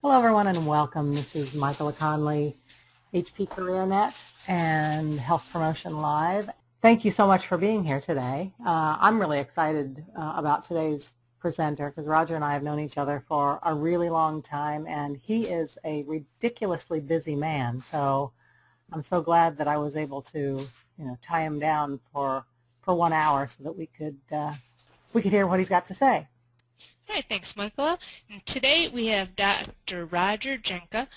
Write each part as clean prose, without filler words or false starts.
Hello, everyone, and welcome. This is Michaela Conley, HP CareerNet and Health Promotion Live. Thank you so much for being here today. I'm really excited about today's presenter because Roger and I have known each other for a really long time, and he is a ridiculously busy man. So I'm so glad that I was able to, tie him down for 1 hour so that we could hear what he's got to say. Hi, thanks, Michaela. And today we have Dr. Roger Jahnke.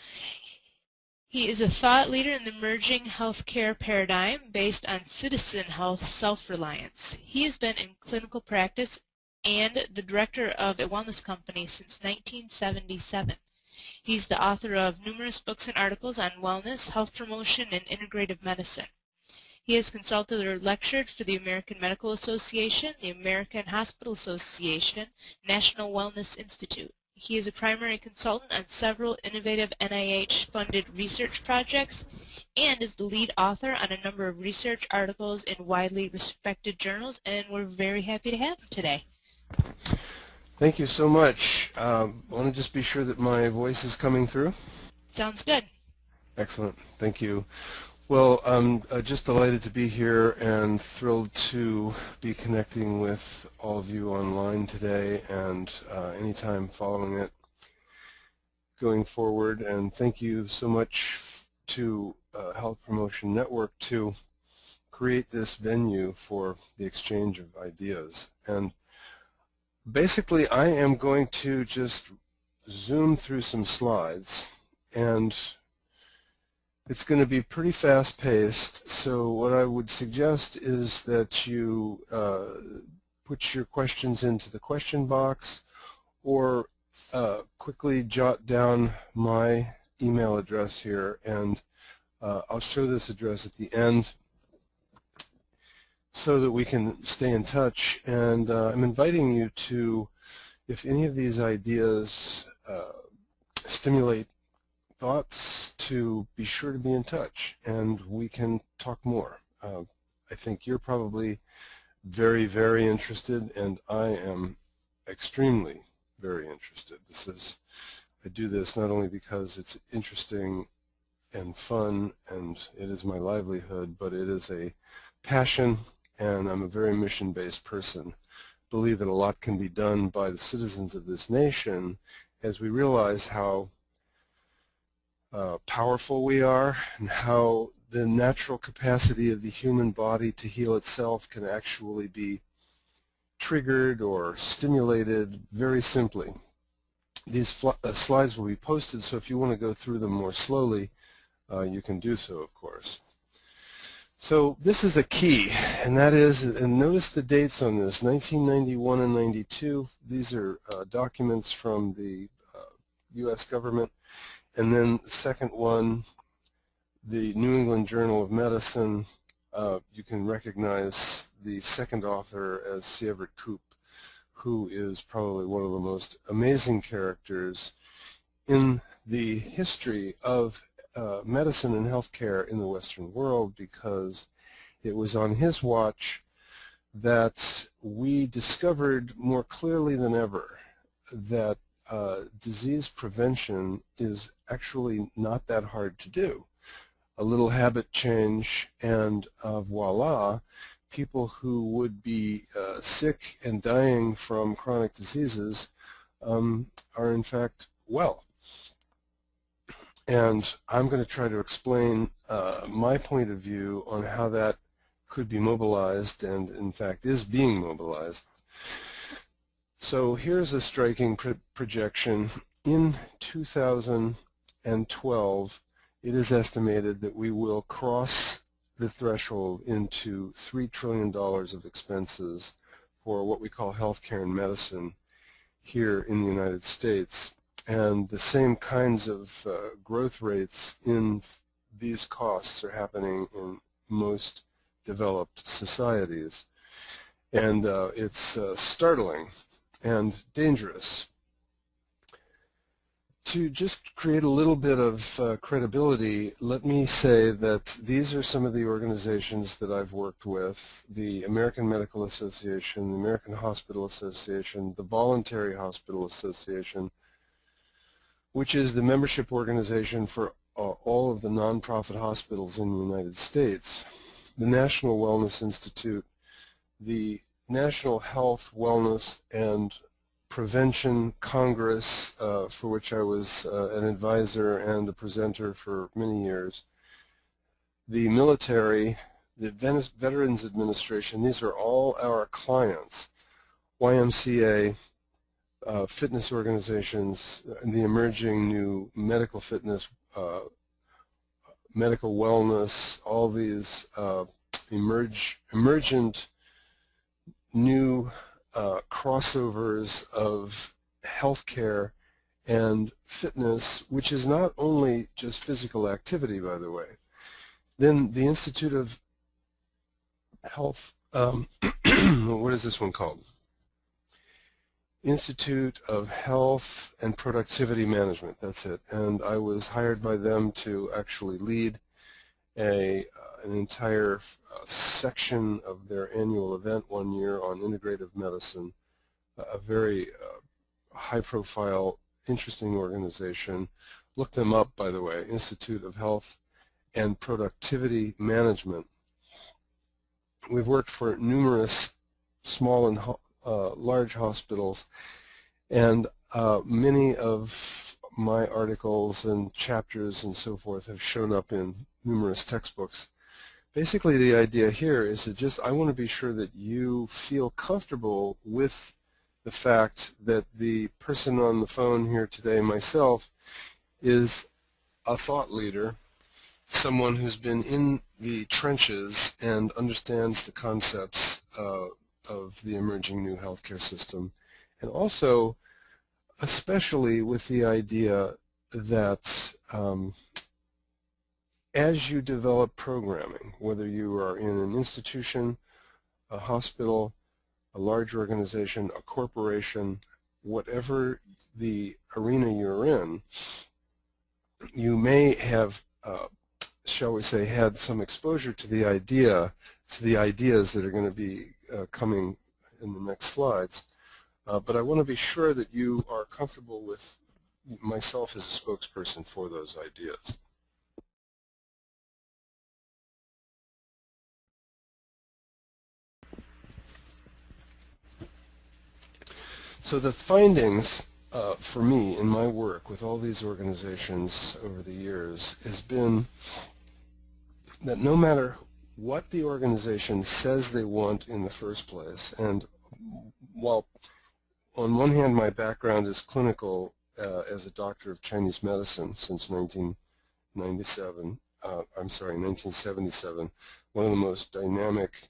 He is a thought leader in the emerging healthcare paradigm based on citizen health self-reliance. He has been in clinical practice and the director of a wellness company since 1977. He's the author of numerous books and articles on wellness, health promotion, and integrative medicine. He has consulted or lectured for the American Medical Association, the American Hospital Association, National Wellness Institute. He is a primary consultant on several innovative NIH-funded research projects and is the lead author on a number of research articles in widely respected journals, and we're very happy to have him today. Thank you so much. I want to just be sure that my voice is coming through. Sounds good. Excellent. Thank you. Well, I'm just delighted to be here and thrilled to be connecting with all of you online today and anytime following it going forward. And thank you so much to Health Promotion Network to create this venue for the exchange of ideas. And basically, I am going to just zoom through some slides, and it's going to be pretty fast-paced, so what I would suggest is that you put your questions into the question box or quickly jot down my email address here, and I'll show this address at the end so that we can stay in touch. And I'm inviting you to, if any of these ideas stimulate thoughts, to be sure to be in touch and we can talk more. I think you're probably very, very interested, and I am extremely very interested. I do this not only because it's interesting and fun and it is my livelihood, but it is a passion, and I'm a very mission-based person. Believe that a lot can be done by the citizens of this nation as we realize how powerful we are and how the natural capacity of the human body to heal itself can actually be triggered or stimulated very simply. These slides will be posted, so if you want to go through them more slowly, you can do so, of course. So this is a key, and that is, and notice the dates on this, 1991 and 92. These are documents from the U.S. government. And then the second one, the New England Journal of Medicine, you can recognize the second author as C. Everett Koop, who is probably one of the most amazing characters in the history of medicine and healthcare in the Western world, because it was on his watch that we discovered more clearly than ever that disease prevention is actually not that hard to do. A little habit change and voila, people who would be sick and dying from chronic diseases are in fact well. And I'm going to try to explain my point of view on how that could be mobilized, and in fact is being mobilized. So here's a striking projection. In 2012, it is estimated that we will cross the threshold into $3 trillion of expenses for what we call healthcare and medicine here in the United States. And the same kinds of growth rates in these costs are happening in most developed societies. And it's startling and dangerous. To just create a little bit of credibility, let me say that these are some of the organizations that I've worked with: the American Medical Association, the American Hospital Association, the Voluntary Hospital Association, which is the membership organization for all of the nonprofit hospitals in the United States, the National Wellness Institute, the National Health, Wellness, and Prevention Congress, for which I was an advisor and a presenter for many years, the military, the Veterans Administration. These are all our clients. YMCA, fitness organizations, and the emerging new medical fitness, medical wellness, all these emergent new crossovers of healthcare and fitness, which is not only just physical activity, by the way. Then the Institute of Health, what is this one called? Institute of Health and Productivity Management, that's it. And I was hired by them to actually lead an entire section of their annual event one year on integrative medicine, a very high-profile, interesting organization. Look them up, by the way, Institute of Health and Productivity Management. We've worked for numerous small and large hospitals, and many of my articles and chapters and so forth have shown up in numerous textbooks. Basically, the idea here is that I want to be sure that you feel comfortable with the fact that the person on the phone here today, myself, is a thought leader, someone who's been in the trenches and understands the concepts of the emerging new healthcare system, and also especially with the idea that as you develop programming, whether you are in an institution, a hospital, a large organization, a corporation, whatever the arena you're in, you may have, shall we say, had some exposure to the ideas that are going to be coming in the next slides. But I want to be sure that you are comfortable with myself as a spokesperson for those ideas. So the findings for me in my work with all these organizations over the years has been that no matter what the organization says they want in the first place, and while on one hand my background is clinical as a doctor of Chinese medicine since 1977, one of the most dynamic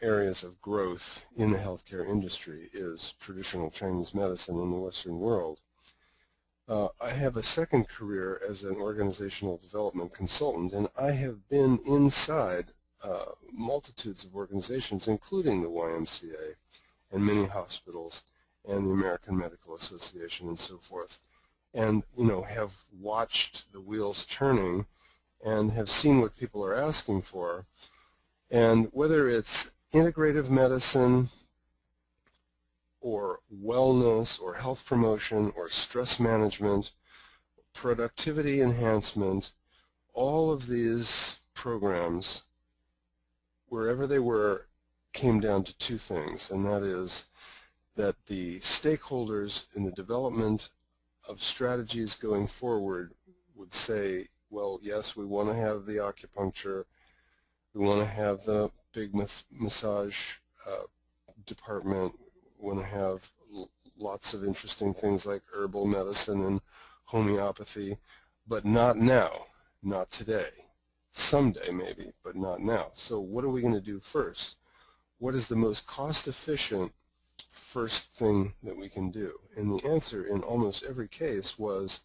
areas of growth in the healthcare industry is traditional Chinese medicine in the Western world. I have a second career as an organizational development consultant, and I have been inside multitudes of organizations, including the YMCA and many hospitals and the American Medical Association and so forth, and have watched the wheels turning and have seen what people are asking for. And whether it's integrative medicine or wellness or health promotion or stress management, productivity enhancement, all of these programs, wherever they were, came down to two things, and that is that the stakeholders in the development of strategies going forward would say, well, yes, we want to have the acupuncture, we want to have the big massage department, we want to have lots of interesting things like herbal medicine and homeopathy, but not now, not today. Someday maybe, but not now. So what are we going to do first? What is the most cost-efficient first thing that we can do? And the answer in almost every case was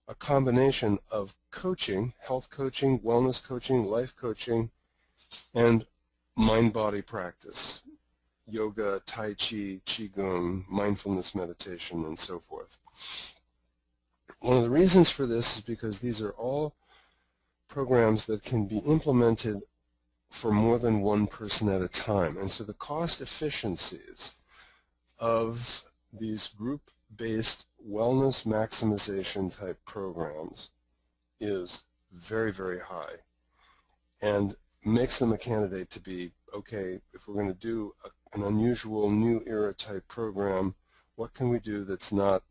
a combination of coaching, health coaching, wellness coaching, life coaching, and mind-body practice, yoga, tai chi, qigong, mindfulness meditation, and so forth. One of the reasons for this is because these are all programs that can be implemented for more than one person at a time, and so the cost efficiencies of these group-based wellness maximization type programs is very, very high, and makes them a candidate to be, okay, if we're going to do an unusual new era type program, what can we do that's not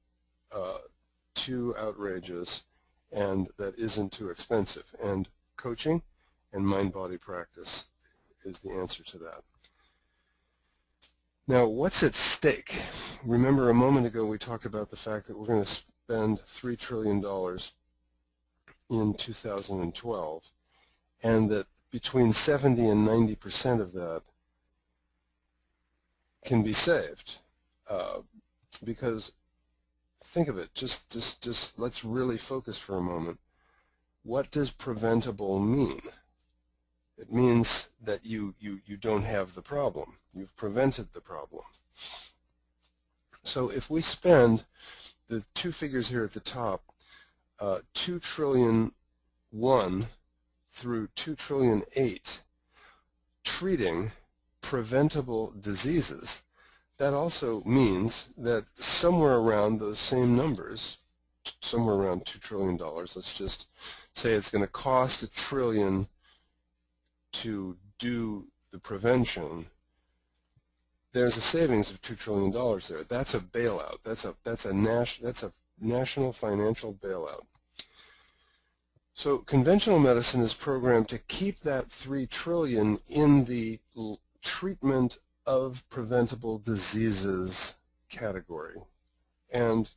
too outrageous and that isn't too expensive? And coaching and mind-body practice is the answer to that. Now, what's at stake? Remember a moment ago we talked about the fact that we're going to spend $3 trillion in 2012, and that between 70 and 90% of that can be saved. Because think of it, just let's really focus for a moment. What does preventable mean? It means that you don't have the problem. You've prevented the problem. So if we spend the two figures here at the top, 2 trillion 1 through 2 trillion 8, treating preventable diseases, that also means that somewhere around those same numbers, somewhere around $2 trillion, let's just say it's going to cost $1 trillion to do the prevention, there's a savings of $2 trillion there. That's a bailout. That's a national financial bailout. So conventional medicine is programmed to keep that $3 trillion in the treatment of preventable diseases category. And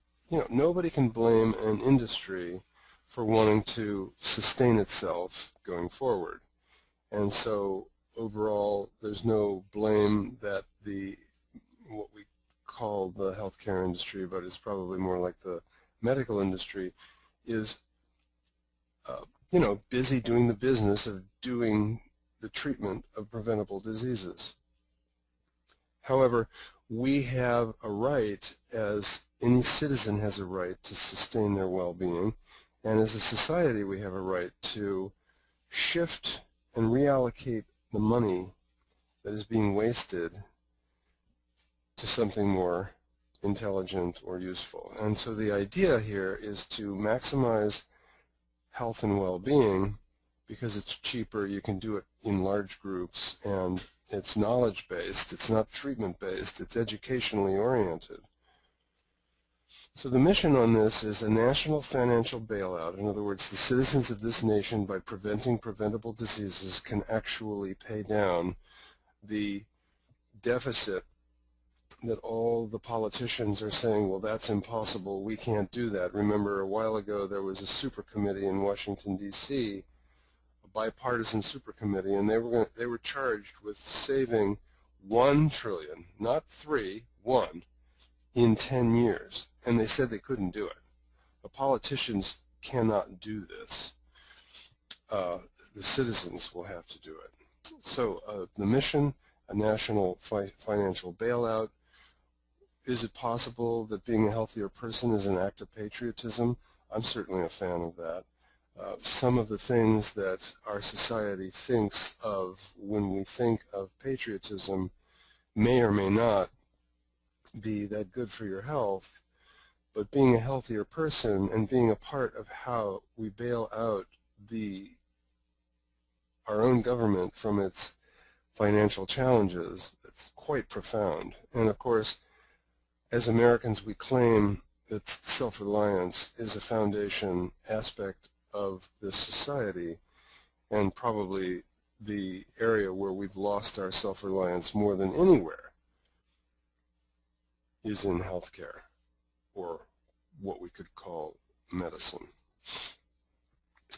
nobody can blame an industry for wanting to sustain itself going forward. And so overall, there's no blame that what we call the healthcare industry, but it's probably more like the medical industry, is busy doing the business of doing the treatment of preventable diseases. However, we have a right, as any citizen has a right, to sustain their well-being, and as a society we have a right to shift and reallocate the money that is being wasted to something more intelligent or useful. And so the idea here is to maximize health and well-being because it's cheaper, you can do it in large groups, and it's knowledge-based, it's not treatment-based, it's educationally oriented. So the mission on this is a national financial bailout. In other words, the citizens of this nation, by preventing preventable diseases, can actually pay down the deficit that all the politicians are saying, well, that's impossible, we can't do that. Remember, a while ago there was a super committee in Washington, D.C., a bipartisan super committee, and they were charged with saving $1 trillion, not 3, 1, in 10 years. And they said they couldn't do it. The politicians cannot do this. The citizens will have to do it. So the mission, a national financial bailout. Is it possible that being a healthier person is an act of patriotism? I'm certainly a fan of that. Some of the things that our society thinks of when we think of patriotism may or may not be that good for your health, but being a healthier person and being a part of how we bail out our own government from its financial challenges, it's quite profound. And of course, as Americans, we claim that self-reliance is a foundation aspect of this society, and probably the area where we've lost our self-reliance more than anywhere is in healthcare, or what we could call medicine.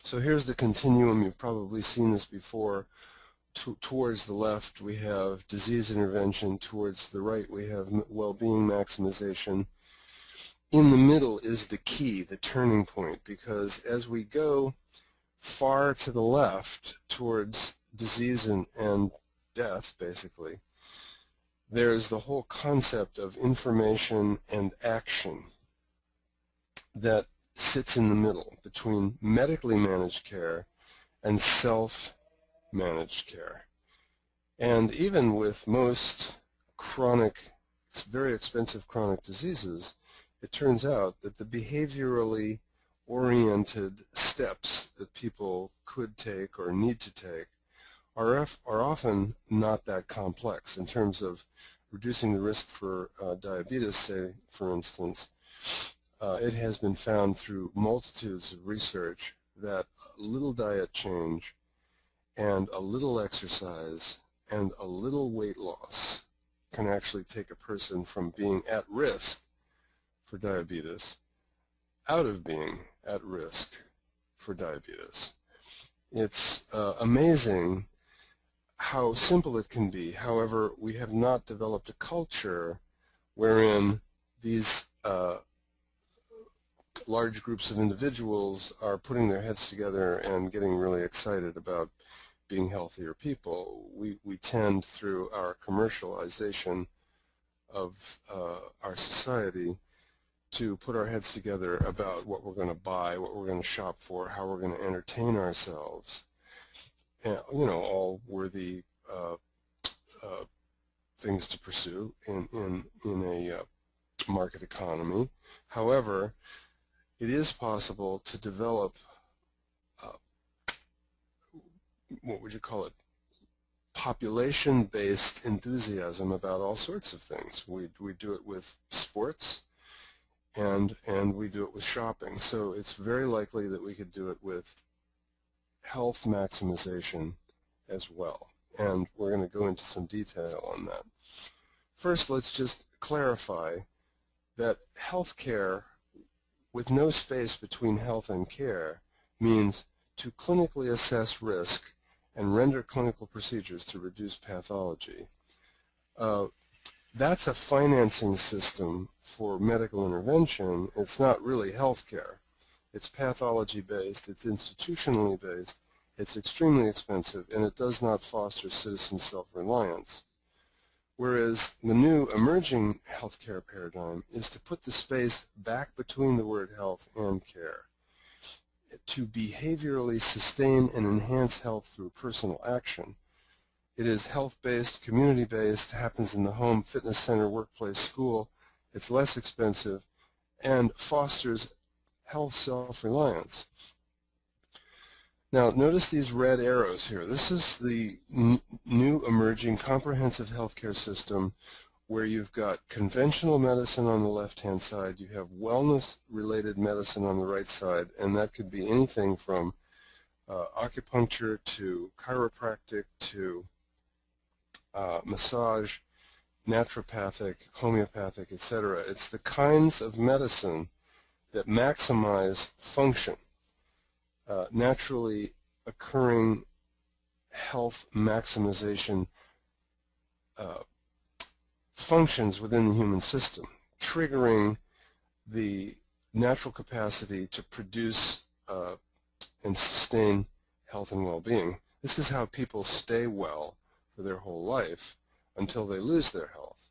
So here's the continuum. You've probably seen this before. Towards the left we have disease intervention, towards the right we have well-being maximization. In the middle is the key, the turning point, because as we go far to the left towards disease and death, basically, there's the whole concept of information and action that sits in the middle between medically managed care and self-managed care. And even with most chronic very expensive chronic diseases, it turns out that the behaviorally oriented steps that people could take or need to take are often not that complex in terms of reducing the risk for diabetes, say, for instance. It has been found through multitudes of research that a little diet change and a little exercise and a little weight loss can actually take a person from being at risk for diabetes out of being at risk for diabetes. It's amazing how simple it can be. However, we have not developed a culture wherein these large groups of individuals are putting their heads together and getting really excited about being healthier people. We tend, through our commercialization of our society, to put our heads together about what we're going to buy, what we're going to shop for, how we're going to entertain ourselves, and, you know, all worthy things to pursue in a market economy. However, it is possible to develop what would you call it, population-based enthusiasm about all sorts of things. We do it with sports, and we do it with shopping. So it's very likely that we could do it with health maximization as well. And we're going to go into some detail on that. First, let's just clarify that health care with no space between health and care means to clinically assess risk and render clinical procedures to reduce pathology. That's a financing system for medical intervention. It's not really health care. It's pathology-based, it's institutionally based, it's extremely expensive, and it does not foster citizen self-reliance. Whereas the new emerging healthcare paradigm is to put the space back between the word health and care, to behaviorally sustain and enhance health through personal action. It is health-based, community-based, happens in the home, fitness center, workplace, school. It's less expensive and fosters health self-reliance. Now, notice these red arrows here. This is the new emerging comprehensive healthcare system where you've got conventional medicine on the left-hand side, you have wellness-related medicine on the right side, and that could be anything from acupuncture to chiropractic to massage, naturopathic, homeopathic, etc. It's the kinds of medicine that maximize function, naturally occurring health maximization functions within the human system, triggering the natural capacity to produce and sustain health and well-being. This is how people stay well for their whole life until they lose their health.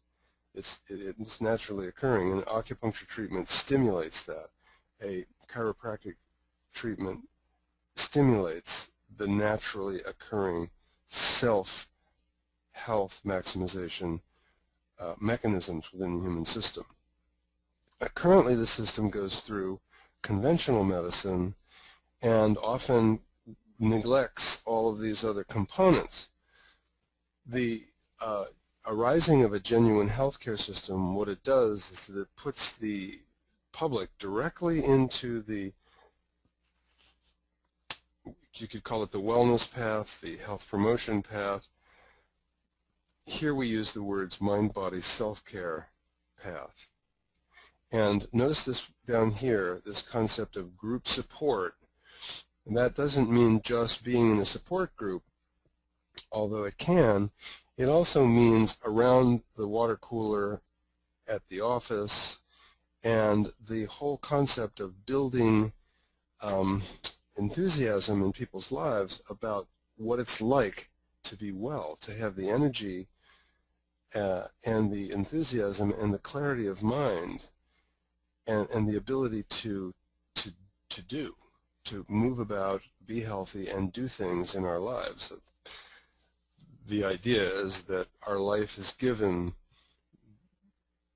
It's naturally occurring, and acupuncture treatment stimulates that. A chiropractic treatment stimulates the naturally occurring self-health maximization mechanisms within the human system. Currently, the system goes through conventional medicine and often neglects all of these other components. The arising of a genuine healthcare system, what it does is that it puts the public directly into the, you could call it the wellness path, the health promotion path. Here we use the words mind-body self-care path. And notice this down here, this concept of group support. And that doesn't mean just being in a support group, although it can. It also means around the water cooler at the office, and the whole concept of building enthusiasm in people's lives about what it's like to be well, to have the energy and the enthusiasm and the clarity of mind and the ability to move about, be healthy, and do things in our lives. The idea is that our life is given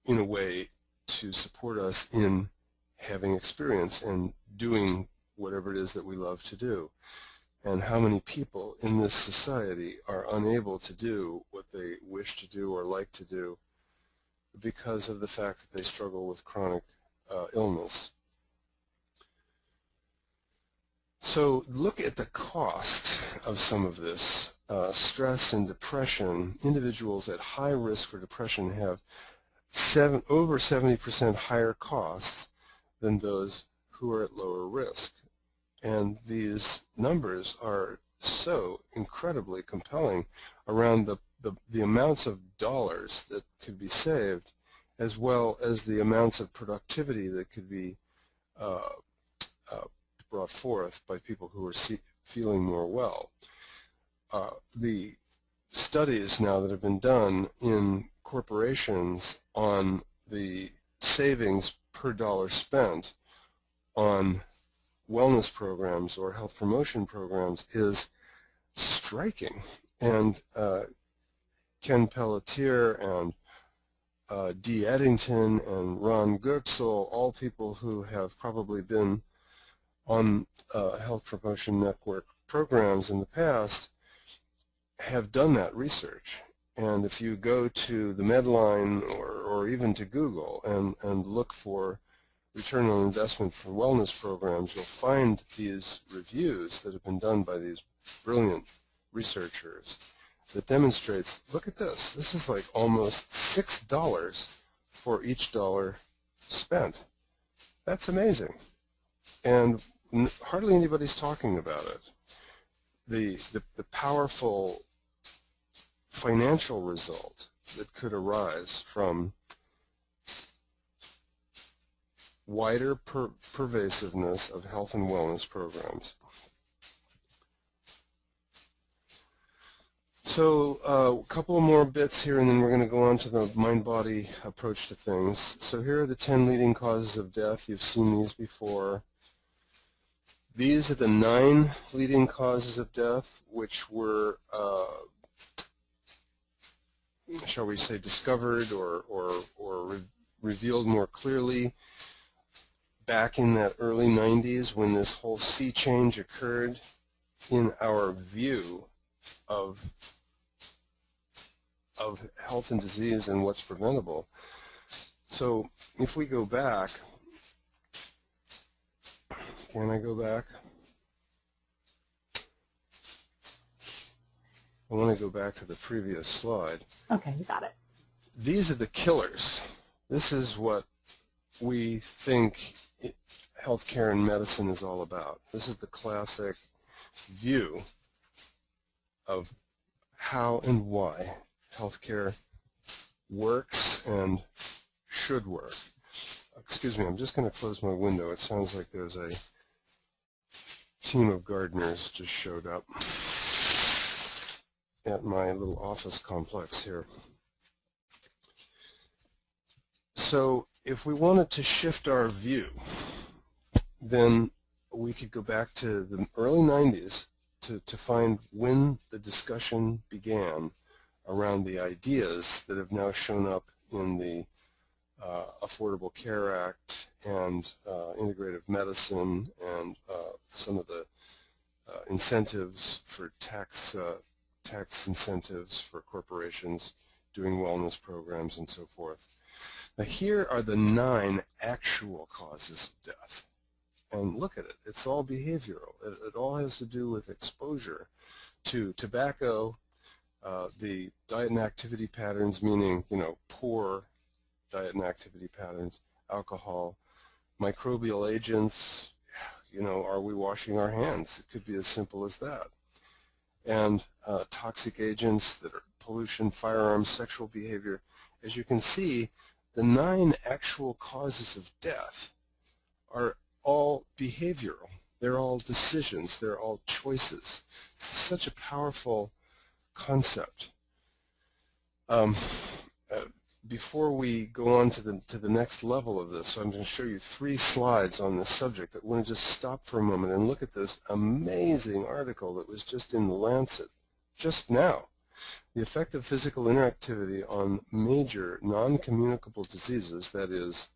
in a way to support us in having experience and doing whatever it is that we love to do. And how many people in this society are unable to do what they wish to do or like to do because of the fact that they struggle with chronic illness. So look at the cost of some of this. Stress and depression. Individuals at high risk for depression have over 70% higher costs than those who are at lower risk. And these numbers are so incredibly compelling around the amounts of dollars that could be saved, as well as the amounts of productivity that could be brought forth by people who are feeling more well. The studies now that have been done in corporations on the savings per dollar spent on wellness programs or health promotion programs is striking. And Ken Pelletier and Dee Eddington and Ron Goetzel, all people who have probably been on health promotion network programs in the past, have done that research. And if you go to the Medline or even to Google and look for return on investment for wellness programs, you'll find these reviews that have been done by these brilliant researchers that demonstrates, look at this, this is like almost $6 for each dollar spent. That's amazing. And hardly anybody's talking about it. The powerful financial result that could arise from wider pervasiveness of health and wellness programs. So a couple of more bits here, and then we're going to go on to the mind-body approach to things. So here are the 10 leading causes of death. You've seen these before. These are the 9 leading causes of death, which were, shall we say, discovered or revealed more clearly back in that early 90s when this whole sea change occurred in our view of health and disease and what's preventable. So if we go back, can I go back? I want to go back to the previous slide. Okay, you got it. These are the killers. This is what we think healthcare and medicine is all about. This is the classic view of how and why healthcare works and should work. Excuse me, I'm just going to close my window. It sounds like there's a team of gardeners just showed up at my little office complex here. So if we wanted to shift our view, then we could go back to the early 90s to find when the discussion began around the ideas that have now shown up in the Affordable Care Act and integrative medicine and some of the incentives for tax incentives for corporations doing wellness programs and so forth. Now here are the 9 actual causes of death. And look at it. It's all behavioral. It all has to do with exposure to tobacco, the diet and activity patterns, meaning, poor diet and activity patterns, alcohol, microbial agents, are we washing our hands? It could be as simple as that. And toxic agents that are pollution, firearms, sexual behavior. As you can see, the 9 actual causes of death are all behavioral. They're all decisions. They're all choices. It's such a powerful concept. Before we go on to the next level of this, so I'm going to show you 3 slides on this subject. I want to just stop for a moment and look at this amazing article that was just in The Lancet just now. The effect of physical interactivity on major non-communicable diseases, that is,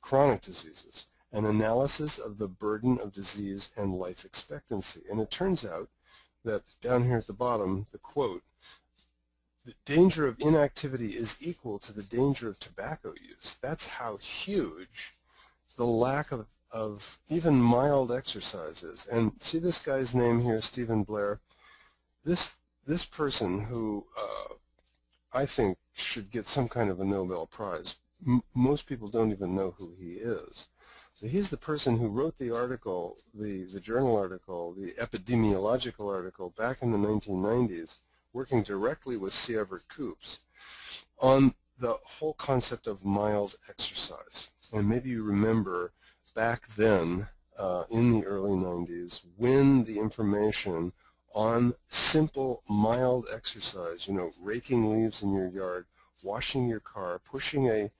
chronic diseases, an analysis of the burden of disease and life expectancy. And it turns out that down here at the bottom, the quote, the danger of inactivity is equal to the danger of tobacco use. That's how huge the lack of even mild exercise is. And see this guy's name here, Stephen Blair? This person who I think should get some kind of a Nobel Prize. Most people don't even know who he is. So he's the person who wrote the article, the journal article, the epidemiological article back in the 1990s, working directly with C. Everett Koop's on the whole concept of mild exercise. And maybe you remember back then in the early 90s when the information on simple mild exercise, you know, raking leaves in your yard, washing your car, pushing a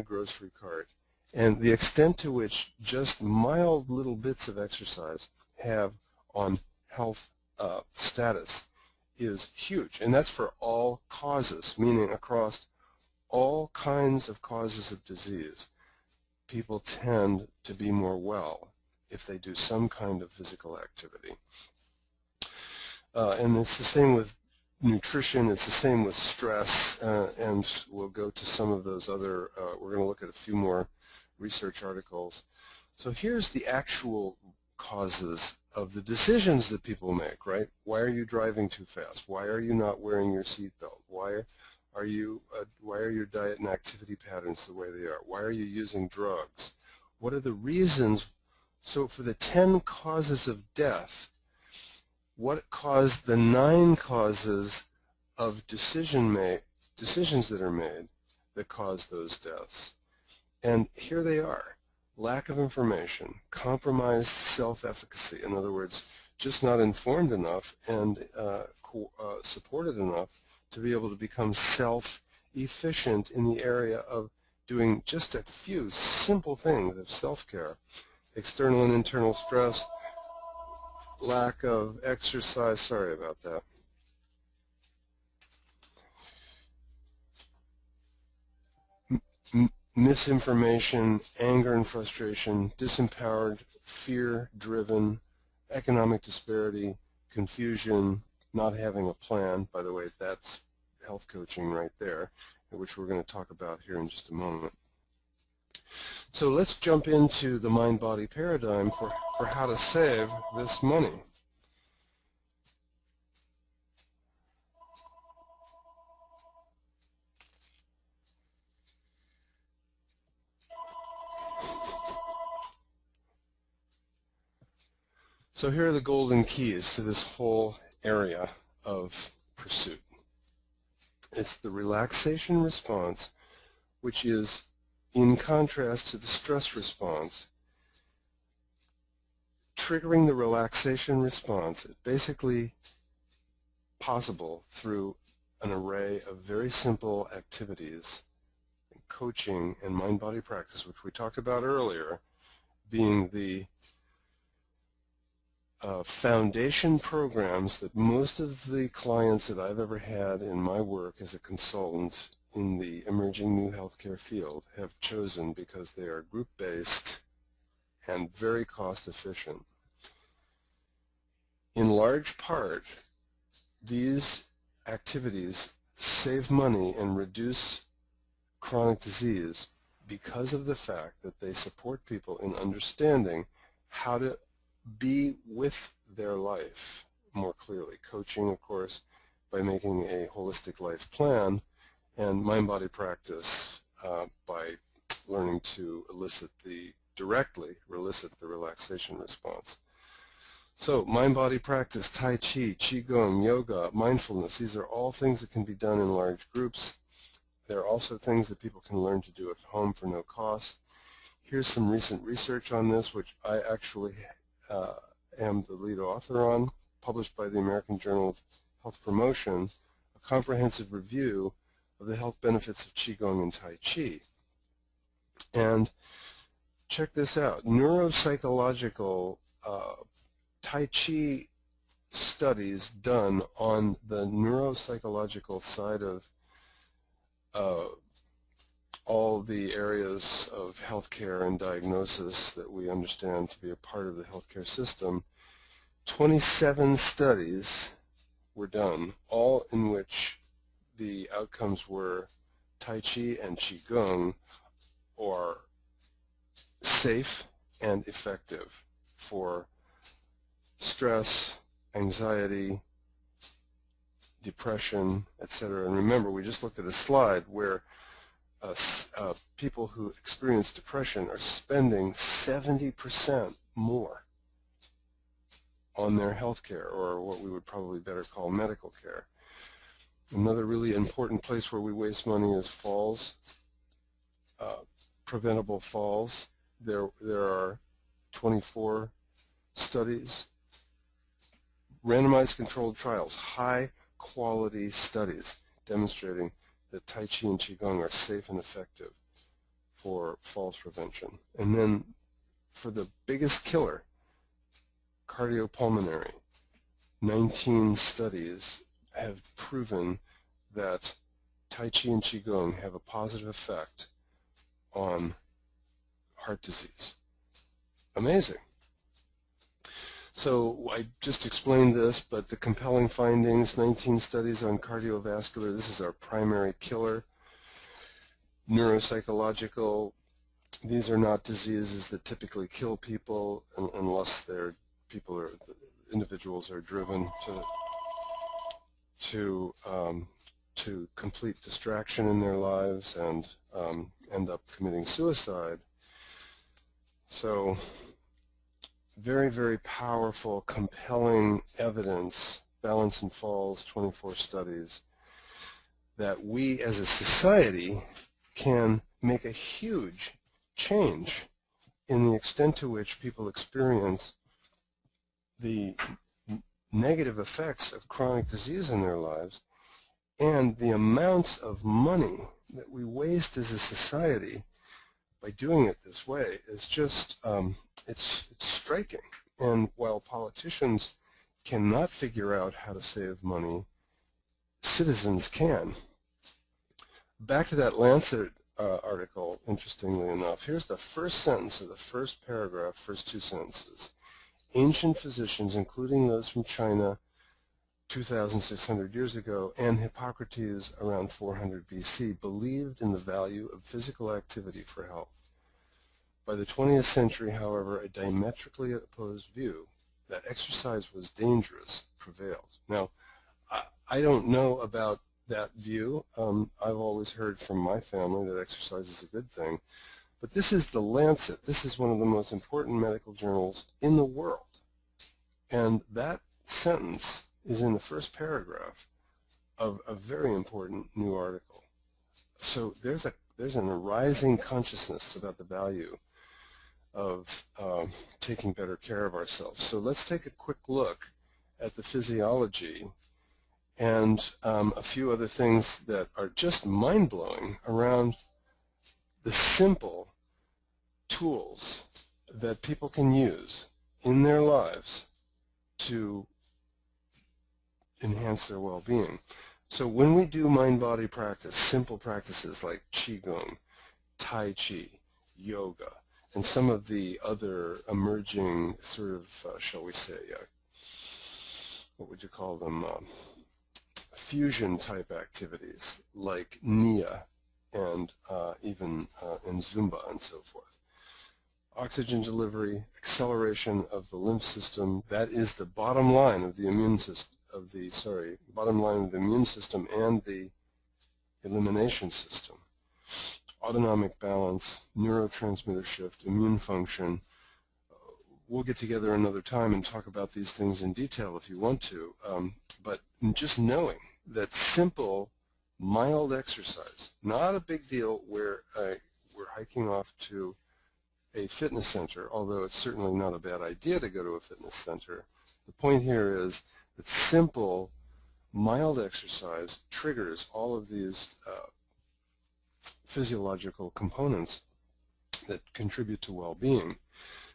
grocery cart, and the extent to which just mild little bits of exercise have on health status is huge. And that's for all causes, meaning across all kinds of causes of disease. People tend to be more well if they do some kind of physical activity. And it's the same with nutrition, it's the same with stress, and we'll go to some of those other, we're going to look at a few more research articles. So here's the actual causes of the decisions that people make, right? Why are you driving too fast? Why are you not wearing your seatbelt? Why are your diet and activity patterns the way they are? Why are you using drugs? What are the reasons? So for the 10 causes of death, what caused the 9 causes of decisions that are made that cause those deaths? And here they are. Lack of information, compromised self-efficacy, in other words, just not informed enough and supported enough to be able to become self-efficient in the area of doing just a few simple things of self-care. External and internal stress, lack of exercise, sorry about that. Misinformation, anger and frustration, disempowered, fear-driven, economic disparity, confusion, not having a plan. By the way, that's health coaching right there, which we're going to talk about here in just a moment. So let's jump into the mind-body paradigm for how to save this money. So here are the golden keys to this whole area of pursuit. It's the relaxation response, which is in contrast to the stress response. Triggering the relaxation response is basically possible through an array of very simple activities, coaching and mind-body practice, which we talked about earlier, being the foundation programs that most of the clients that I've ever had in my work as a consultant in the emerging new healthcare field have chosen because they are group-based and very cost-efficient. In large part, these activities save money and reduce chronic disease because of the fact that they support people in understanding how to be with their life more clearly. Coaching, of course, by making a holistic life plan, and mind-body practice by learning to directly elicit the relaxation response. So mind-body practice, Tai Chi, Qigong, yoga, mindfulness, these are all things that can be done in large groups. There are also things that people can learn to do at home for no cost. Here's some recent research on this, which I actually am the lead author on, published by the American Journal of Health Promotion, a comprehensive review of the health benefits of Qigong and Tai Chi. And check this out, neuropsychological Tai Chi studies done on the neuropsychological side of all the areas of healthcare and diagnosis that we understand to be a part of the healthcare system. 27 studies were done, all in which the outcomes were Tai Chi and Qigong are safe and effective for stress, anxiety, depression, etc. And remember, we just looked at a slide where people who experience depression are spending 70% more on their health care, or what we would probably better call medical care. Another really important place where we waste money is falls, preventable falls. There are 24 studies, randomized controlled trials, high-quality studies demonstrating that Tai Chi and Qigong are safe and effective for falls prevention. And then for the biggest killer, cardiopulmonary, 19 studies have proven that Tai Chi and Qigong have a positive effect on heart disease. Amazing. So I just explained this, but the compelling findings, 19 studies on cardiovascular, this is our primary killer. Neuropsychological, these are not diseases that typically kill people unless individuals are driven to complete distraction in their lives and end up committing suicide. So very, very powerful, compelling evidence, Balance and Falls, 24 studies, that we as a society can make a huge change in the extent to which people experience the negative effects of chronic disease in their lives, and the amounts of money that we waste as a society by doing it this way is just, it's striking. And while politicians cannot figure out how to save money, citizens can. Back to that Lancet article, interestingly enough, here's the first sentence of the first paragraph, first two sentences. Ancient physicians, including those from China 2,600 years ago, and Hippocrates around 400 BC, believed in the value of physical activity for health. By the 20th century, however, a diametrically opposed view that exercise was dangerous prevailed. Now, I don't know about that view. I've always heard from my family that exercise is a good thing. But this is the Lancet. This is one of the most important medical journals in the world. And that sentence is in the first paragraph of a very important new article. So there's an arising consciousness about the value of taking better care of ourselves. So let's take a quick look at the physiology and a few other things that are just mind-blowing around the simple tools that people can use in their lives to enhance their well-being. So when we do mind-body practice, simple practices like Qigong, Tai Chi, yoga, and some of the other emerging sort of, shall we say, what would you call them, fusion-type activities like Nia and even in Zumba and so forth. Oxygen delivery, acceleration of the lymph system, that is the bottom line of the immune system, bottom line of the immune system and the elimination system. Autonomic balance, neurotransmitter shift, immune function. We'll get together another time and talk about these things in detail if you want to, but just knowing that simple, mild exercise, not a big deal where we're hiking off to a fitness center, although it's certainly not a bad idea to go to a fitness center. The point here is that simple, mild exercise triggers all of these physiological components that contribute to well-being.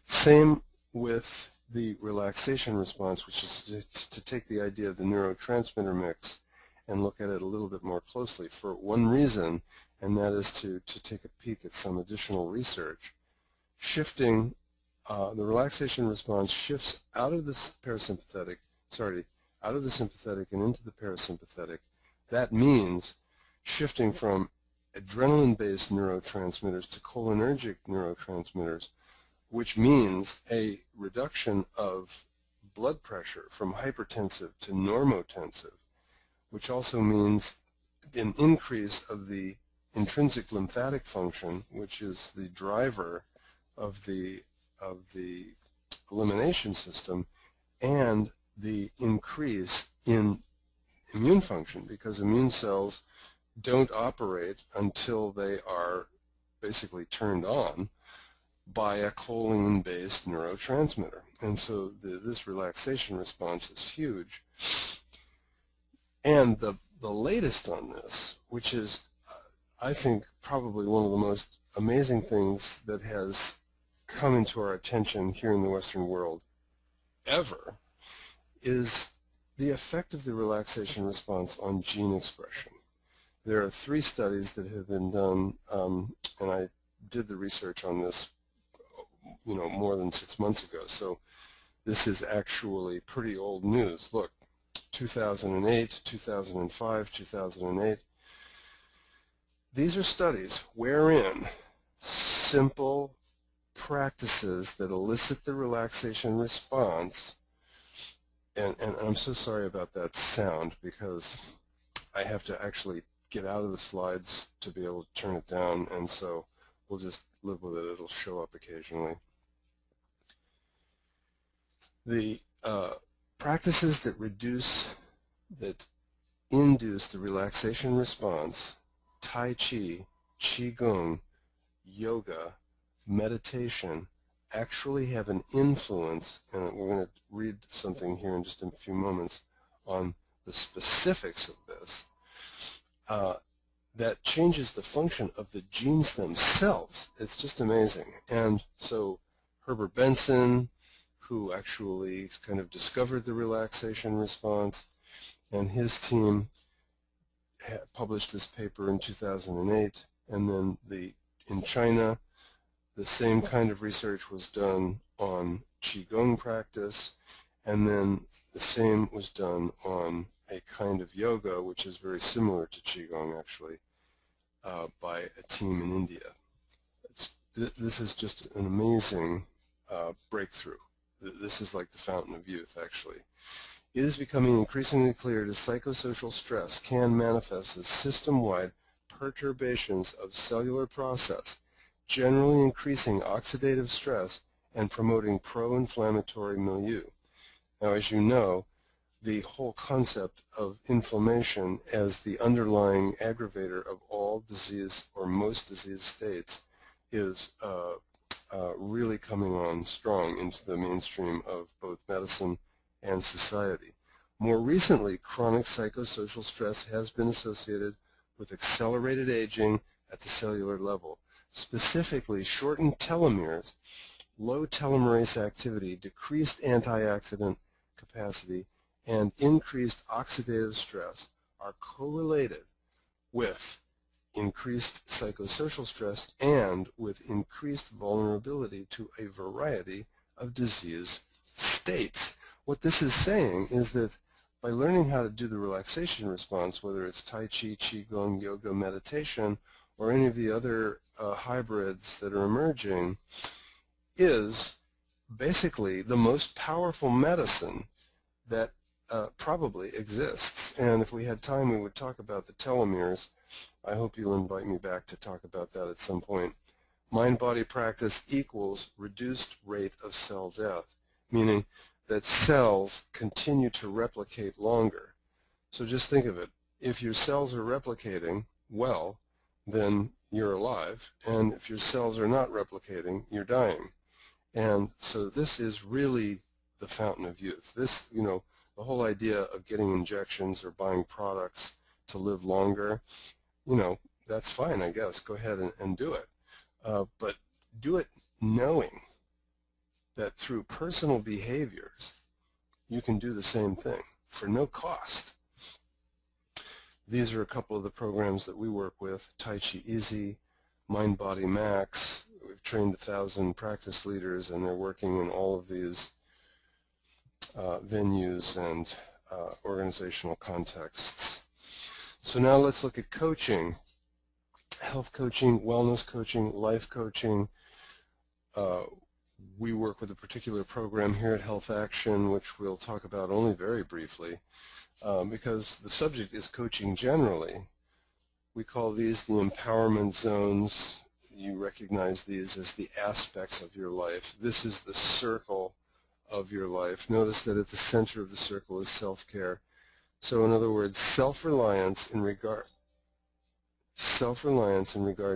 Same with the relaxation response, which is to take the idea of the neurotransmitter mix and look at it a little bit more closely for one reason, and that is to take a peek at some additional research. Shifting, the relaxation response shifts out of the sympathetic and into the parasympathetic. That means shifting from adrenaline-based neurotransmitters to cholinergic neurotransmitters, which means a reduction of blood pressure from hypertensive to normotensive, which also means an increase of the intrinsic lymphatic function, which is the driver of the elimination system, and the increase in immune function, because immune cells don't operate until they are basically turned on by a choline-based neurotransmitter. And so this relaxation response is huge. And the latest on this, which is, I think, probably one of the most amazing things that has come into our attention here in the Western world ever, is the effect of the relaxation response on gene expression. There are 3 studies that have been done, and I did the research on this, more than 6 months ago. So this is actually pretty old news. Look, 2008, 2005, 2008. These are studies wherein simple practices that elicit the relaxation response, and I'm so sorry about that sound because I have to actually get out of the slides to be able to turn it down, and so we'll just live with it. It'll show up occasionally. The practices that induce the relaxation response, Tai Chi, Qigong, yoga, meditation, actually have an influence, and we're going to read something here in just a few moments on the specifics of this, that changes the function of the genes themselves. It's just amazing. And so Herbert Benson, who actually kind of discovered the relaxation response, and his team published this paper in 2008, and then in China, the same kind of research was done on Qigong practice, and then the same was done on a kind of yoga, which is very similar to Qigong, actually, by a team in India. This is just an amazing breakthrough. This is like the fountain of youth, actually. It is becoming increasingly clear that psychosocial stress can manifest as system-wide perturbations of cellular process, generally increasing oxidative stress and promoting pro-inflammatory milieu. Now, as you know, the whole concept of inflammation as the underlying aggravator of all disease or most disease states is really coming on strong into the mainstream of both medicine and society. More recently, chronic psychosocial stress has been associated with accelerated aging at the cellular level. Specifically, shortened telomeres, low telomerase activity, decreased antioxidant capacity, and increased oxidative stress are correlated with increased psychosocial stress and with increased vulnerability to a variety of disease states. What this is saying is that by learning how to do the relaxation response, whether it's Tai Chi, Qigong, yoga, meditation, or any of the other hybrids that are emerging, is basically the most powerful medicine that probably exists. And if we had time, we would talk about the telomeres. I hope you'll invite me back to talk about that at some point. Mind-body practice equals reduced rate of cell death, meaning that cells continue to replicate longer. So just think of it. If your cells are replicating well, then you're alive. And if your cells are not replicating, you're dying. And so this is really the fountain of youth. This, the whole idea of getting injections or buying products to live longer, that's fine, I guess. Go ahead and do it. But do it knowing that through personal behaviors, you can do the same thing for no cost. These are a couple of the programs that we work with: Tai Chi Easy, Mind Body Max. We've trained 1,000 practice leaders, and they're working in all of these venues and organizational contexts. So now let's look at coaching. Health coaching, wellness coaching, life coaching. We work with a particular program here at Health Action, which we'll talk about only very briefly, because the subject is coaching generally. We call these the empowerment zones. You recognize these as the aspects of your life. This is the circle of your life. Notice that at the center of the circle is self-care. So in other words, self-reliance in regard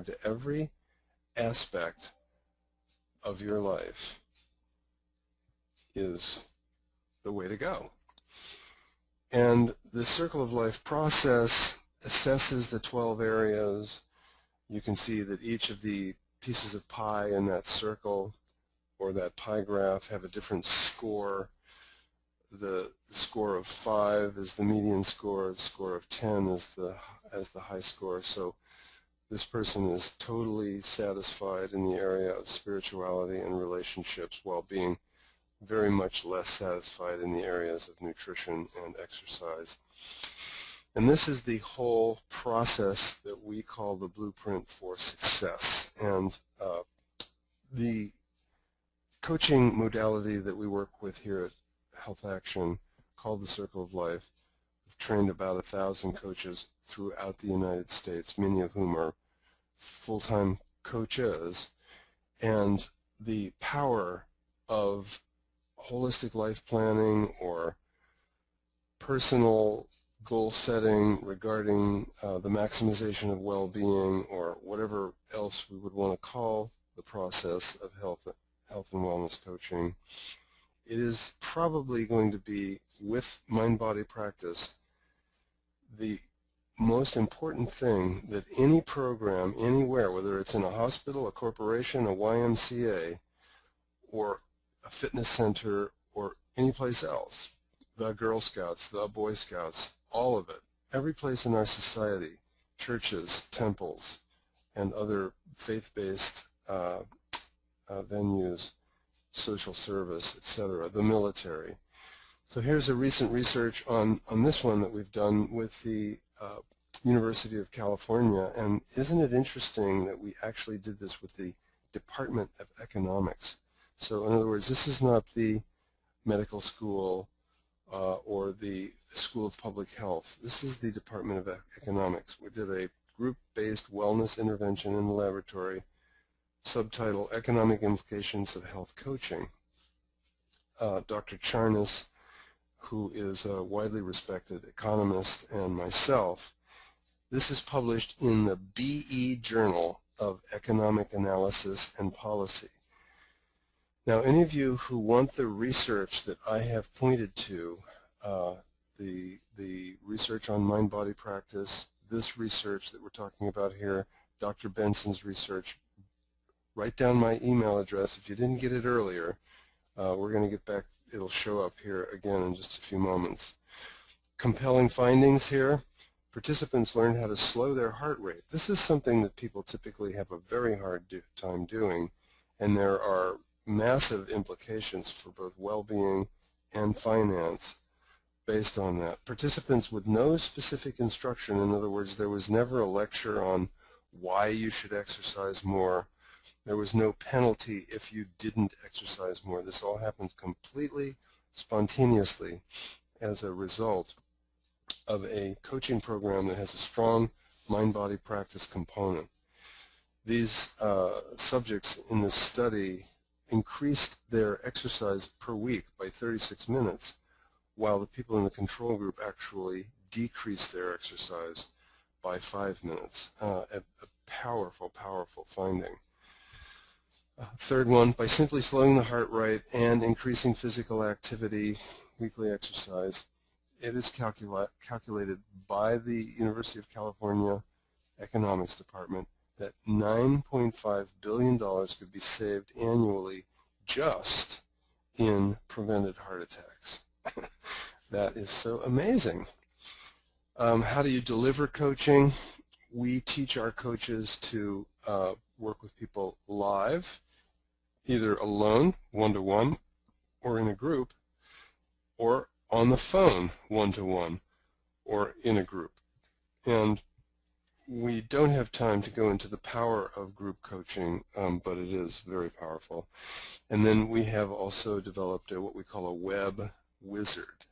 to every aspect of your life is the way to go. And the Circle of Life process assesses the 12 areas. You can see that each of the pieces of pie in that circle or that pie graph have a different score. The score of 5 is the median score. The score of 10 is the high score. So this person is totally satisfied in the area of spirituality and relationships, while being very much less satisfied in the areas of nutrition and exercise. And this is the whole process that we call the blueprint for success. And the coaching modality that we work with here at Health Action, called the Circle of Life, we've trained about 1,000 coaches throughout the United States, many of whom are full-time coaches. And the power of holistic life planning or personal goal setting regarding the maximization of well-being, or whatever else we would want to call the process of health and wellness coaching, it is probably going to be, with mind-body practice, the most important thing that any program anywhere, whether it's in a hospital, a corporation, a YMCA, or a fitness center, or any place else, the Girl Scouts, the Boy Scouts, all of it, every place in our society, churches, temples, and other faith-based venues, social service, etc., the military. So here's a recent research on this one that we've done with the University of California, and isn't it interesting that we actually did this with the Department of Economics? So in other words, this is not the medical school or the School of Public Health. This is the Department of Economics. We did a group-based wellness intervention in the laboratory, subtitle, Economic Implications of Health Coaching. Dr. Charnas, who is a widely respected economist, and myself, this is published in the BE Journal of Economic Analysis and Policy. Now, any of you who want the research that I have pointed to, the research on mind-body practice, this research that we're talking about here, Dr. Benson's research, write down my email address. If you didn't get it earlier, we're going to get back. It'll show up here again in just a few moments. Compelling findings here. Participants learned how to slow their heart rate. This is something that people typically have a very hard time doing, and there are massive implications for both well-being and finance based on that. Participants with no specific instruction, in other words, there was never a lecture on why you should exercise more. There was no penalty if you didn't exercise more. This all happened completely spontaneously as a result of a coaching program that has a strong mind-body practice component. These subjects in this study increased their exercise per week by 36 minutes, while the people in the control group actually decreased their exercise by 5 minutes. A powerful, powerful finding. Third one, by simply slowing the heart rate and increasing physical activity, weekly exercise, it is calculated by the University of California Economics Department that $9.5 billion could be saved annually just in prevented heart attacks. That is so amazing. How do you deliver coaching? We teach our coaches to work with people live, either alone, one-to-one, or in a group, or on the phone, one-to-one, or in a group. And we don't have time to go into the power of group coaching, but it is very powerful. And then we have also developed what we call a web wizard,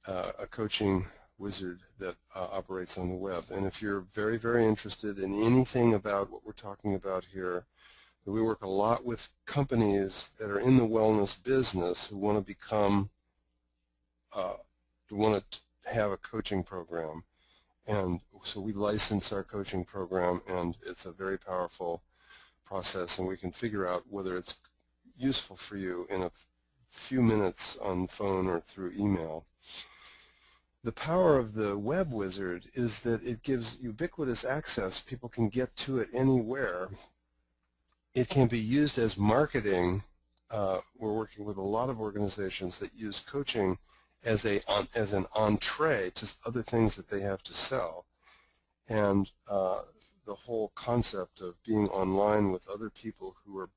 a coaching wizard that operates on the web. And if you're very, very interested in anything about what we're talking about here, we work a lot with companies that are in the wellness business who want to become, who want to have a coaching program. And so we license our coaching program, and it's a very powerful process, and we can figure out whether it's useful for you in a few minutes on the phone or through email. The power of the web wizard is that it gives ubiquitous access. People can get to it anywhere. It can be used as marketing. We're working with a lot of organizations that use coaching as an entree to other things that they have to sell. And the whole concept of being online with other people who are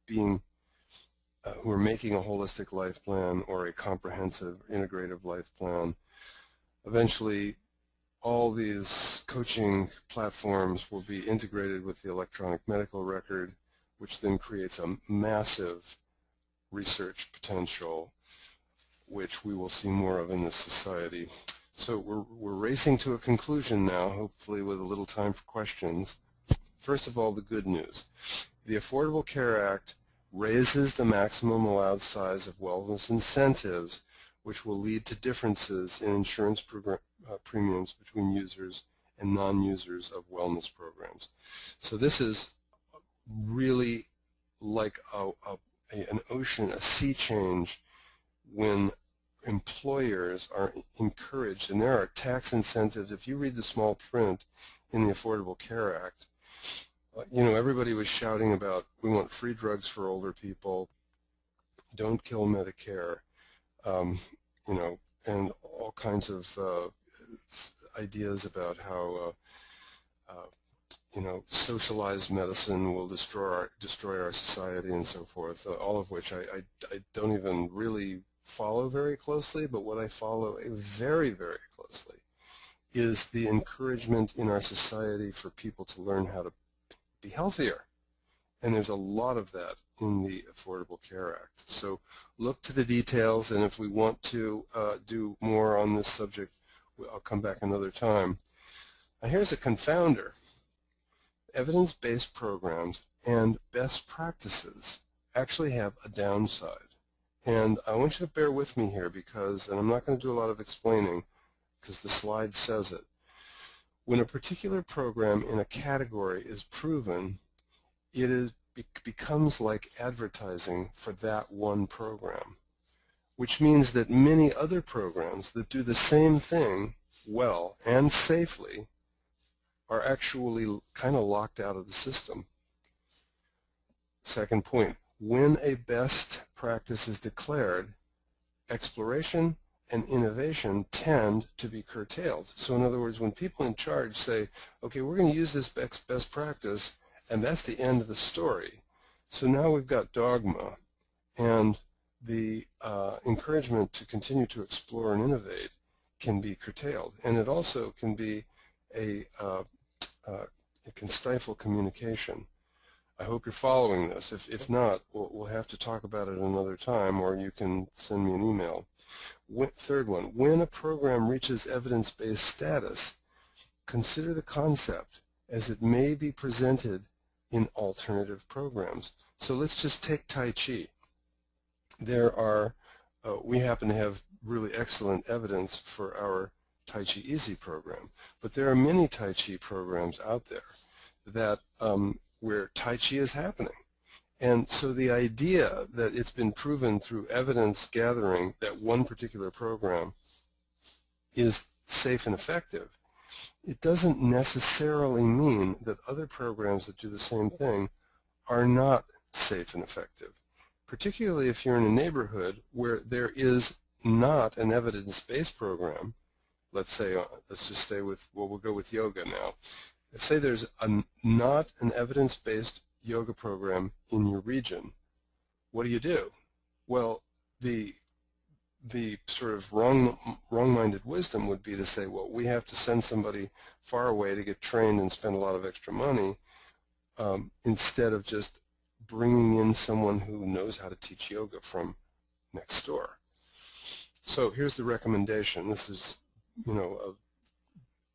making a holistic life plan or a comprehensive integrative life plan. Eventually, all these coaching platforms will be integrated with the electronic medical record, which then creates a massive research potential, which we will see more of in this society. So we're racing to a conclusion now, hopefully with a little time for questions. First of all, the good news. The Affordable Care Act raises the maximum allowed size of wellness incentives, which will lead to differences in insurance premiums between users and non-users of wellness programs. So this is really like an ocean, a sea change, when employers are encouraged, and there are tax incentives. If you read the small print in the Affordable Care Act, you know, everybody was shouting about, we want free drugs for older people, don't kill Medicare, you know, and all kinds of ideas about how you know, socialized medicine will destroy our society and so forth, all of which I don't even really follow very closely, but what I follow very, very closely is the encouragement in our society for people to learn how to be healthier. And there's a lot of that in the Affordable Care Act. So look to the details, and if we want to do more on this subject, I'll come back another time. Now here's a confounder. Evidence-based programs and best practices actually have a downside. And I want you to bear with me here because, and I'm not going to do a lot of explaining because the slide says it. When a particular program in a category is proven, it becomes like advertising for that one program, which means that many other programs that do the same thing well and safely are actually kind of locked out of the system. Second point, when a best practice is declared, exploration and innovation tend to be curtailed. So in other words, when people in charge say, okay, we're going to use this best practice, and that's the end of the story. So now we've got dogma, and the encouragement to continue to explore and innovate can be curtailed. And it also can be it can stifle communication. I hope you're following this. If not, we'll have to talk about it another time, or you can send me an email. Third one, when a program reaches evidence-based status, consider the concept as it may be presented in alternative programs. So let's just take Tai Chi. There are, we happen to have really excellent evidence for our Tai Chi Easy program, but there are many Tai Chi programs out there that where Tai Chi is happening. And so the idea that it's been proven through evidence gathering that one particular program is safe and effective, it doesn't necessarily mean that other programs that do the same thing are not safe and effective. particularly if you're in a neighborhood where there is not an evidence-based program. Let's say, let's just stay with, well, we'll go with yoga now. Let's say there's not an evidence-based yoga program in your region. What do you do? Well, the sort of wrong-minded wisdom would be to say, well, we have to send somebody far away to get trained and spend a lot of extra money, instead of just bringing in someone who knows how to teach yoga from next door. So here's the recommendation. This is, you know, a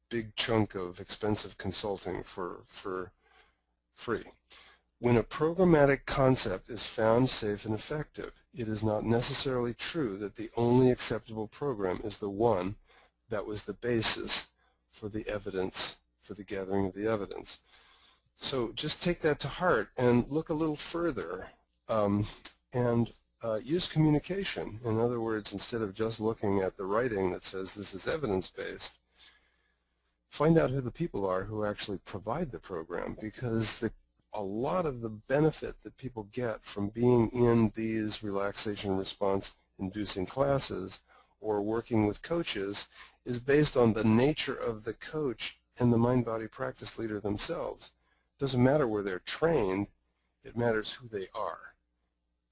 big chunk of expensive consulting for free. When a programmatic concept is found safe and effective, it is not necessarily true that the only acceptable program is the one that was the basis for the evidence, for the gathering of the evidence. So just take that to heart and look a little further, and use communication. In other words, instead of just looking at the writing that says this is evidence-based, find out who the people are who actually provide the program, because a lot of the benefit that people get from being in these relaxation response inducing classes or working with coaches is based on the nature of the coach and the mind-body practice leader themselves. It doesn't matter where they're trained, it matters who they are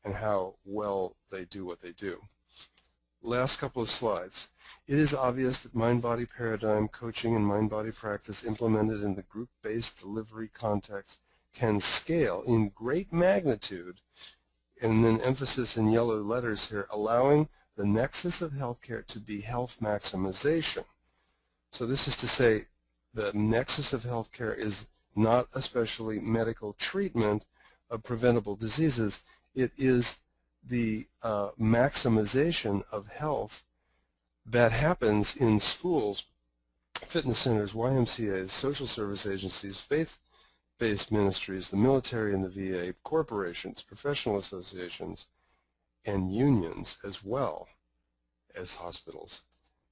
and how well they do what they do. Last couple of slides. It is obvious that mind-body paradigm coaching and mind-body practice implemented in the group-based delivery context can scale in great magnitude, and then emphasis in yellow letters here, allowing the nexus of healthcare to be health maximization. So this is to say the nexus of healthcare is not especially medical treatment of preventable diseases. It is the maximization of health that happens in schools, fitness centers, YMCAs, social service agencies, faith-based ministries, the military and the VA, corporations, professional associations, and unions, as well as hospitals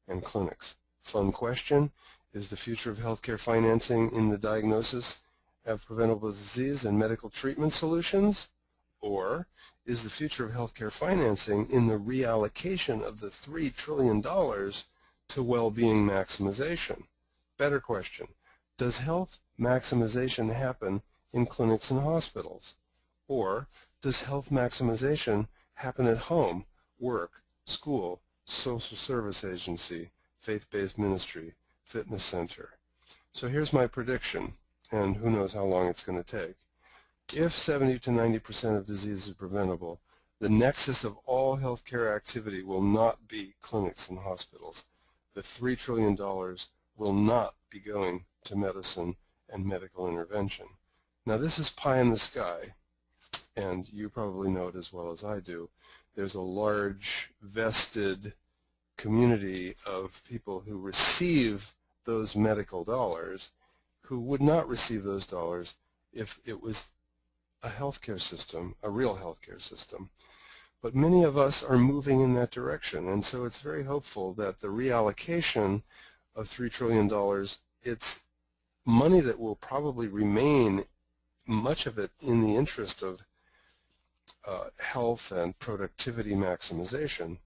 and clinics. Fun question: is the future of healthcare financing in the diagnosis of preventable disease and medical treatment solutions? Or is the future of healthcare financing in the reallocation of the $3 trillion to well-being maximization? Better question: does health maximization happen in clinics and hospitals? Or does health maximization happen at home, work, school, social service agency, faith-based ministry, fitness center? So here's my prediction, and who knows how long it's going to take. If 70 to 90% of disease is preventable, the nexus of all healthcare activity will not be clinics and hospitals. The $3 trillion will not be going to medicine and medical intervention. Now this is pie in the sky, and you probably know it as well as I do. There's a large vested community of people who receive those medical dollars who would not receive those dollars if it was a healthcare system, a real healthcare system. But many of us are moving in that direction, and so it's very hopeful that the reallocation of $3 trillion, it's money that will probably remain, much of it in the interest of health and productivity maximization,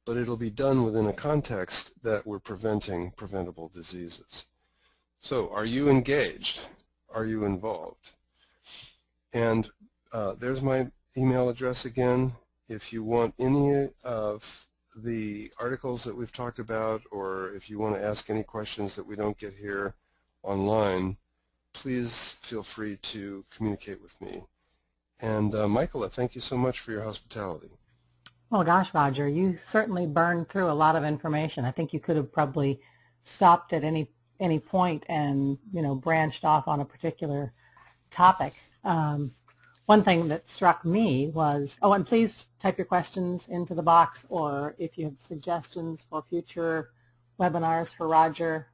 but it'll be done within a context that we're preventing preventable diseases. So are you engaged? Are you involved? And there's my email address again. If you want any of the articles that we've talked about, or if you want to ask any questions that we don't get here online, please feel free to communicate with me. And Michaela, thank you so much for your hospitality. Well, gosh, Roger, you certainly burned through a lot of information. I think you could have probably stopped at any point and, you know, branched off on a particular topic. One thing that struck me was, oh, and please type your questions into the box, or if you have suggestions for future webinars for Roger,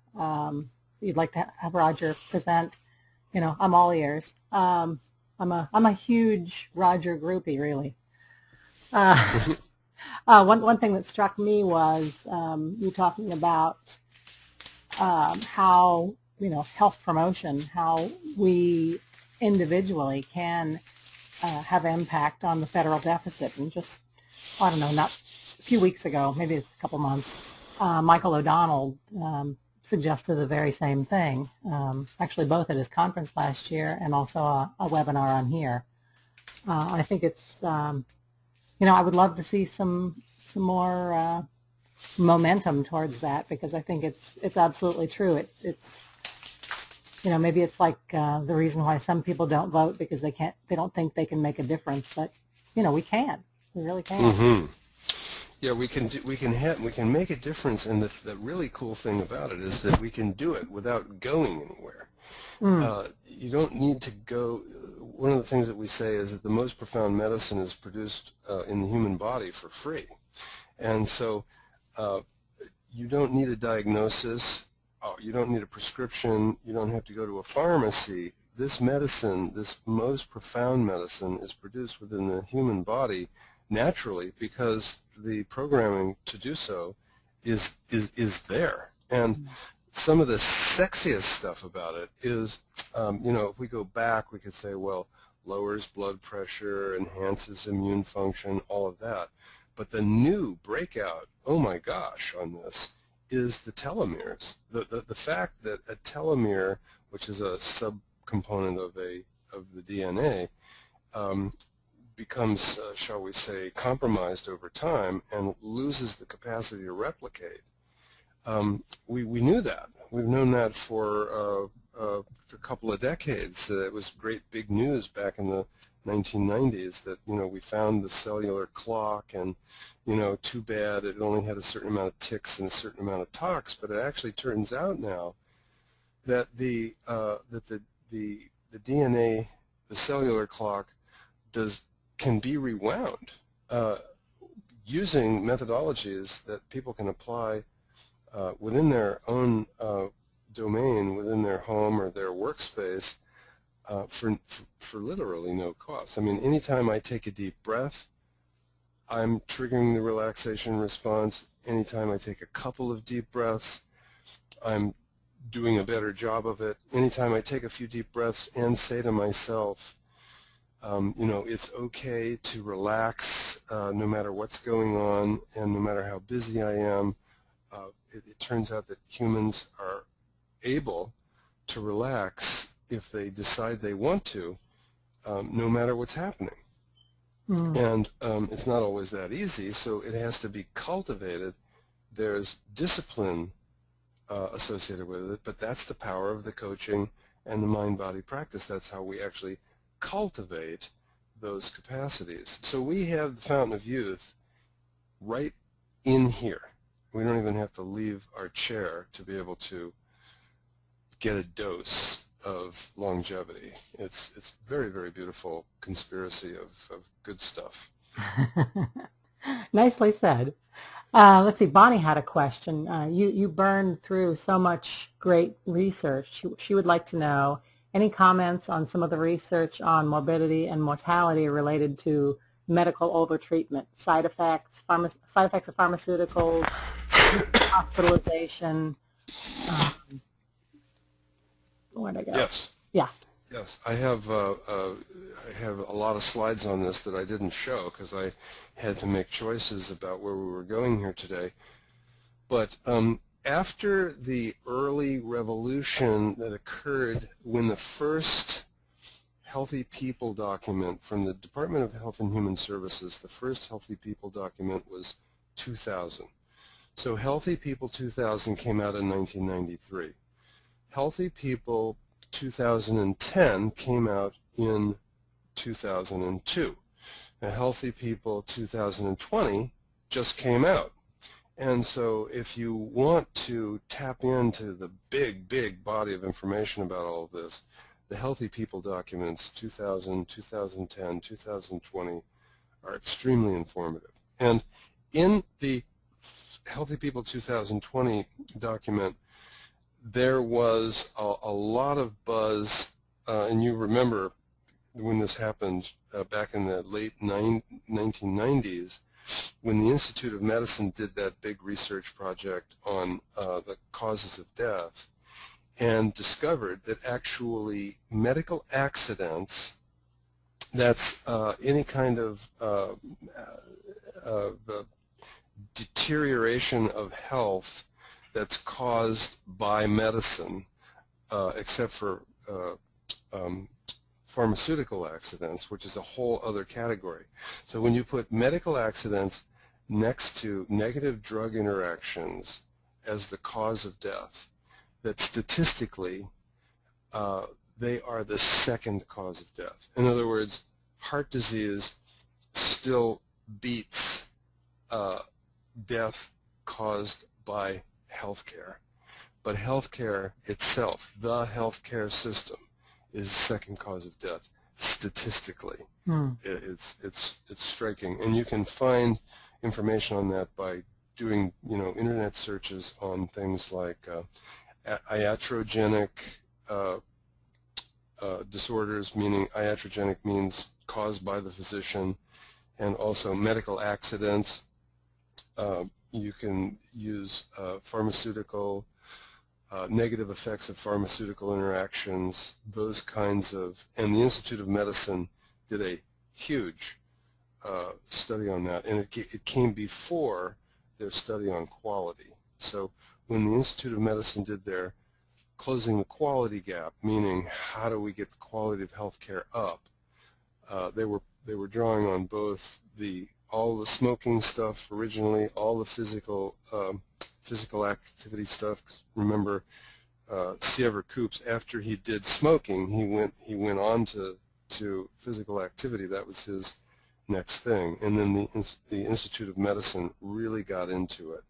you'd like to have Roger present, you know, I'm all ears. I'm a huge Roger groupie, really. One thing that struck me was you talking about how, you know, health promotion, how we individually can have impact on the federal deficit. And just, I don't know, not a few weeks ago, maybe a couple months, Michael O'Donnell suggested the very same thing, actually both at his conference last year and also a webinar on here. I think it's, I would love to see some more momentum towards that, because I think it's absolutely true. It's maybe it's like the reason why some people don't vote, because they don't think they can make a difference, but we can. We really can. Mm-hmm. Yeah, we can make a difference, and the really cool thing about it is that we can do it without going anywhere. You don't need to go. One of the things that we say is that the most profound medicine is produced in the human body for free, and so you don't need a diagnosis. You don't need a prescription. You don't have to go to a pharmacy. This medicine, this most profound medicine, is produced within the human body naturally, because the programming to do so is there. And some of the sexiest stuff about it is, if we go back, we could say, well, lowers blood pressure, enhances immune function, all of that. But the new breakout, oh my gosh, on this is the telomeres. The fact that a telomere, which is a subcomponent of the DNA, becomes, shall we say, compromised over time and loses the capacity to replicate. We knew that. We've known that for a couple of decades. It was great big news back in the 1990s that, we found the cellular clock, and, too bad it only had a certain amount of ticks and a certain amount of tox, but it actually turns out now that the DNA, the cellular clock, can be rewound using methodologies that people can apply within their own domain, within their home or their workspace, for literally no cost. I mean, anytime I take a deep breath, I'm triggering the relaxation response. Anytime I take a couple of deep breaths, I'm doing a better job of it. Anytime I take a few deep breaths and say to myself, it's okay to relax no matter what's going on and no matter how busy I am. It turns out that humans are able to relax if they decide they want to, no matter what's happening. And it's not always that easy, so it has to be cultivated. There's discipline associated with it, but that's the power of the coaching and the mind-body practice. That's how we actually cultivate those capacities. So we have the Fountain of Youth right in here. We don't even have to leave our chair to be able to get a dose of longevity. It's very, very beautiful conspiracy of good stuff. Nicely said. Let's see, Bonnie had a question. You burned through so much great research. She would like to know any comments on some of the research on morbidity and mortality related to medical overtreatment, side effects of pharmaceuticals, hospitalization. Where'd I go? Yes. Yeah. Yes, I have a lot of slides on this that I didn't show because I had to make choices about where we were going here today. But after the early revolution that occurred when the first Healthy People document from the Department of Health and Human Services, the first Healthy People document was 2000. So Healthy People 2000 came out in 1993. Healthy People 2010 came out in 2002. Now, Healthy People 2020 just came out. And so if you want to tap into the big, big body of information about all of this, the Healthy People documents 2000, 2010, 2020 are extremely informative. And in the Healthy People 2020 document, there was a lot of buzz, and you remember when this happened back in the late 1990s, when the Institute of Medicine did that big research project on the causes of death, and discovered that actually medical accidents That's any kind of deterioration of health that's caused by medicine, except for pharmaceutical accidents, which is a whole other category. So when you put medical accidents next to negative drug interactions as the cause of death, that statistically they are the second cause of death. In other words, heart disease still beats death caused by healthcare. But healthcare itself, the healthcare system, is the second cause of death statistically. It's striking, and you can find information on that by doing internet searches on things like iatrogenic disorders, meaning iatrogenic means caused by the physician, and also medical accidents. You can use pharmaceutical negative effects of pharmaceutical interactions, those kinds of, and the Institute of Medicine did a huge study on that, and it came before their study on quality. So when the Institute of Medicine did their closing the quality gap, meaning how do we get the quality of healthcare up, they were drawing on both all the smoking stuff originally, all the physical activity stuff. Remember, Siever Coops, after he did smoking, he went on to physical activity. That was his next thing. And then the Institute of Medicine really got into it.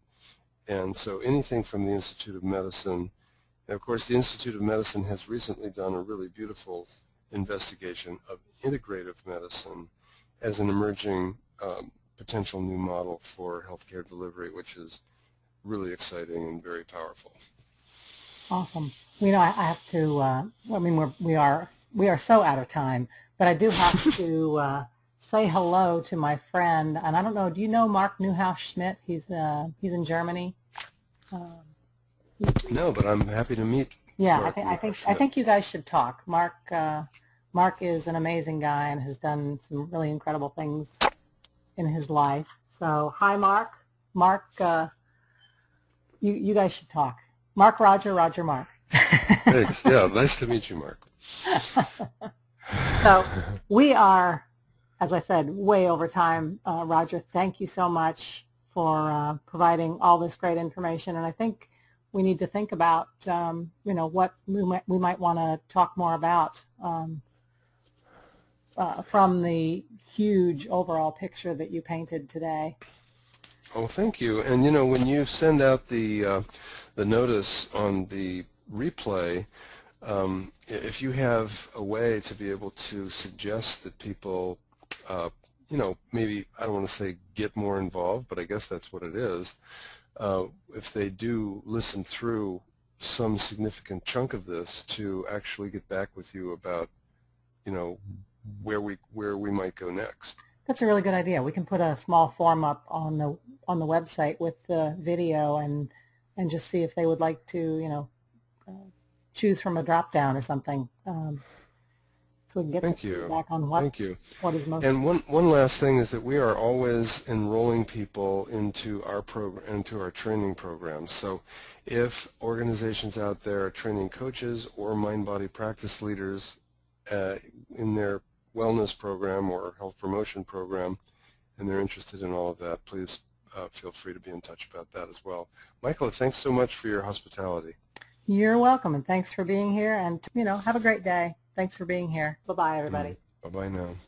And so anything from the Institute of Medicine, and of course the Institute of Medicine has recently done a really beautiful investigation of integrative medicine as an emerging potential new model for healthcare delivery, which is really exciting and very powerful. Awesome. I have to. I mean, we are so out of time, but I do have to say hello to my friend. And I don't know. Do you know Mark Neuhaus-Schmidt? He's in Germany. No, but I'm happy to meet. Yeah, Mark I think you guys should talk. Mark is an amazing guy and has done some really incredible things in his life. So, hi, Mark. Mark, you guys should talk. Mark, Roger, Mark. Thanks. Yeah, nice to meet you, Mark. So we are, as I said, way over time. Roger, thank you so much for providing all this great information. And I think we need to think about, what we might want to talk more about from the huge overall picture that you painted today. Oh, thank you. And when you send out the notice on the replay, if you have a way to be able to suggest that people, maybe, I don't want to say get more involved, but I guess that's what it is, if they do listen through some significant chunk of this, to actually get back with you about, where we might go next. That's a really good idea. We can put a small form up on the website with the video and just see if they would like to, choose from a drop down or something. So we can get some feedback on what is most. And one last thing is that we are always enrolling people into our training programs. So if organizations out there are training coaches or mind-body practice leaders in their wellness program or health promotion program, and they're interested in all of that, please feel free to be in touch about that as well. Michaela, thanks so much for your hospitality. You're welcome, and thanks for being here, and have a great day. Thanks for being here. Bye-bye, everybody. Bye-bye now.